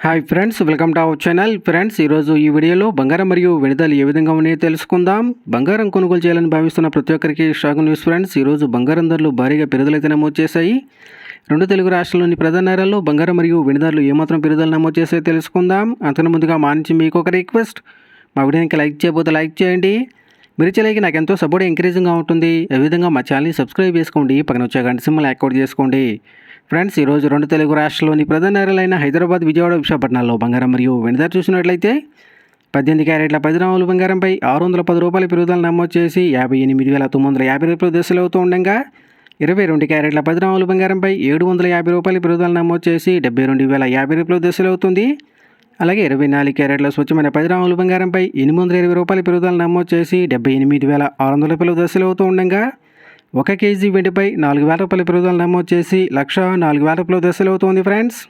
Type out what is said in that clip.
Hi friends, welcome to our channel. Friends, ఈరోజు ఈ వీడియోలో బంగారం మరియు వెనుదలు ఏ విధంగా ఉన్నాయో తెలుసుకుందాం. బంగారం కొనుగోలు చేయాలని భావిస్తున్న ప్రతి ఒక్కరికి షాక్ న్యూస్. ఫ్రెండ్స్, ఈరోజు బంగారం ధరలు భారీగా పెరుగుదలైతే నమోదు చేశాయి. రెండు తెలుగు రాష్ట్రాల్లోని ప్రధాన నగరాల్లో బంగారం మరియు వెనుదలు ఏమాత్రం పెరుగుదల నమోదు చేసాయో తెలుసుకుందాం. అంతకు ముందుగా మా నుంచి మీకు ఒక రిక్వెస్ట్, మా వీడియోకి లైక్ చేయబోతే లైక్ చేయండి. మీరు చేయలేక నాకు ఎంతో సపోర్ట్ ఎంకరేజింగ్గా ఉంటుంది. అదేవిధంగా మా ఛానల్ని సబ్స్క్రైబ్ చేసుకోండి, పక్కన వచ్చే గంట సింబల్ యాక్టివేట్ చేసుకోండి. ఫ్రెండ్స్, ఈరోజు రెండు తెలుగు రాష్ట్రాల్లోని ప్రధాన నగరాలైన హైదరాబాద్, విజయవాడ, విశాఖపట్నాల్లో బంగారం మరియు వెనుదలు చూసినట్లయితే 18 క్యారెట్ల 10 గ్రాముల బంగారంపై 610 రూపాయల పెరుగుదల నమోదు చేసి 58,950 రూపాయలు దశలు అవుతూ ఉండగా, 22 క్యారెట్ల 10 గ్రాముల బంగారంపై 750 రూపాయల పెరుగుదల నమోదు చేసి 72,050 రూపాయలు దశలు అవుతుంది. అలాగే 24 క్యారెట్ల స్వచ్ఛమైన 10 గ్రాముల బంగారంపై 820 రూపాయల పెరుగుదల నమోదు చేసి 78,600 రూపాయలు దశలు అవుతూ ఉండగా, 1 కేజీ వెండిపై 4,000 రూపాయల పెరుగుదల నమోదు చేసి 1,04,000 రూపాయల దశలు అవుతుంది. ఫ్రెండ్స్.